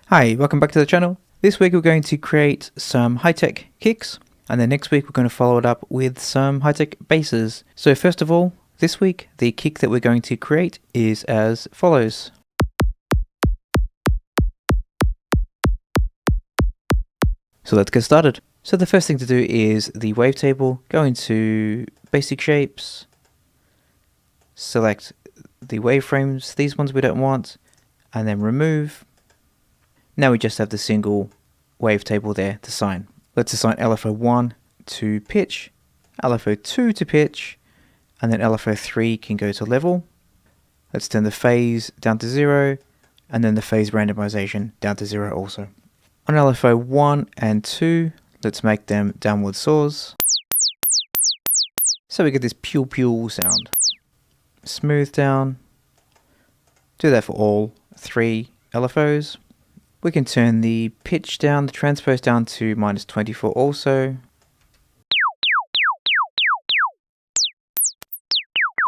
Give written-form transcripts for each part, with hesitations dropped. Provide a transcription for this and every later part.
Hi, welcome back to the channel. This week we're going to create some Hitech kicks, and then next week we're going to follow it up with some Hitech bases. So first of all, this week the kick that we're going to create is as follows. So let's get started. So the first thing to do is the wavetable, go into basic shapes, select the waveframes, these ones we don't want, and then remove. Now we just have the single wavetable there to assign. Let's assign LFO1 to pitch, LFO2 to pitch, and then LFO3 can go to level. Let's turn the phase down to 0, and then the phase randomization down to 0 also. On LFO1 and 2, let's make them downward saws. So we get this pew sound. Smooth down. Do that for all 3 LFOs. We can turn the pitch down, the transpose down to -24 also.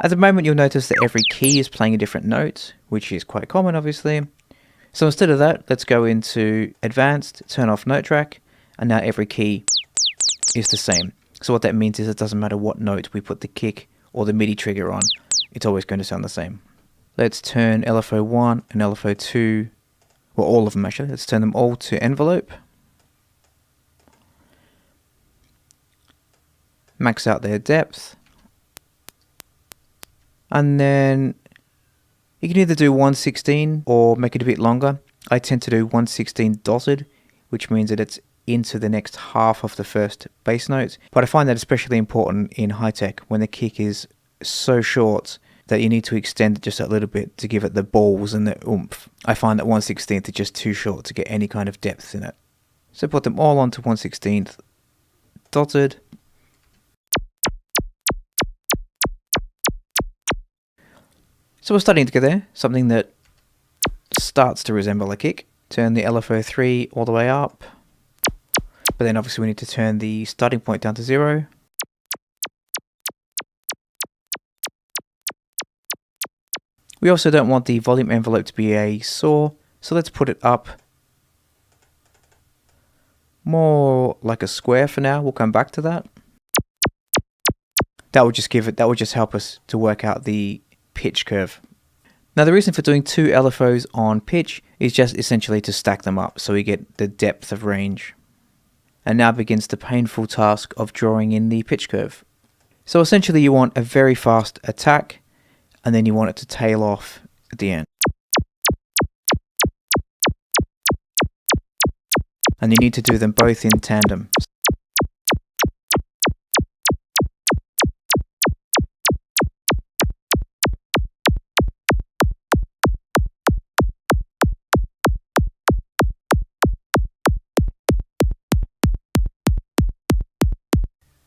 At the moment you'll notice that every key is playing a different note, which is quite common obviously. So instead of that, let's go into advanced, turn off note track, and now every key is the same. So what that means is it doesn't matter what note we put the kick or the MIDI trigger on, it's always going to sound the same. Let's turn LFO1 and LFO2, well, all of them actually, let's turn them all to envelope. Max out their depth. And then you can either do 1/16 or make it a bit longer. I tend to do 1/16 dotted, which means that it's into the next half of the first bass note. But I find that especially important in Hitech when the kick is so short that you need to extend it just a little bit to give it the balls and the oomph. I find that 1/16 is just too short to get any kind of depth in it. So put them all onto 1/16 dotted. So we're starting to get there, something that starts to resemble a kick. Turn the LFO3 all the way up, but then obviously we need to turn the starting point down to 0. We also don't want the volume envelope to be a saw, so let's put it up more like a square for now. We'll come back to that. That would just help us to work out the pitch curve. Now the reason for doing 2 LFOs on pitch is just essentially to stack them up so we get the depth of range. And now begins the painful task of drawing in the pitch curve. So essentially you want a very fast attack, and then you want it to tail off at the end. And you need to do them both in tandem.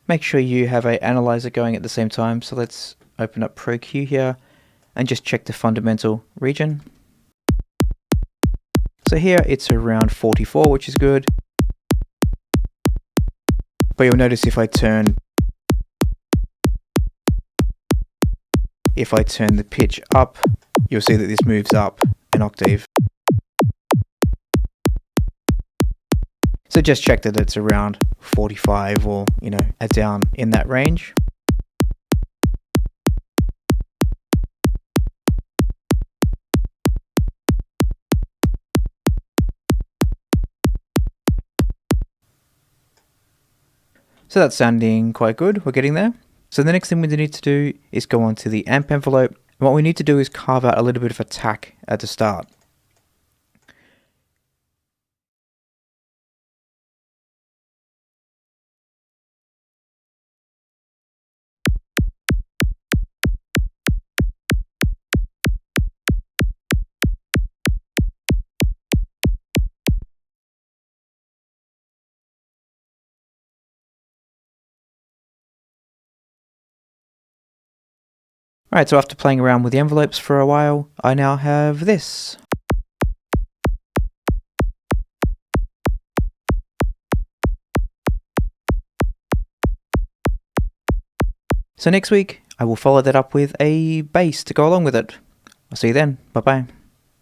Make sure you have an analyzer going at the same time, so let's open up Pro Q here and just check the fundamental region. So here it's around 44, which is good. But you'll notice if I turn the pitch up, you'll see that this moves up an octave. So just check that it's around 45 or, down in that range. So that's sounding quite good, we're getting there. So the next thing we need to do is go on to the amp envelope. And what we need to do is carve out a little bit of attack at the start. Alright, so after playing around with the envelopes for a while, I now have this. So next week, I will follow that up with a bass to go along with it. I'll see you then. Bye bye.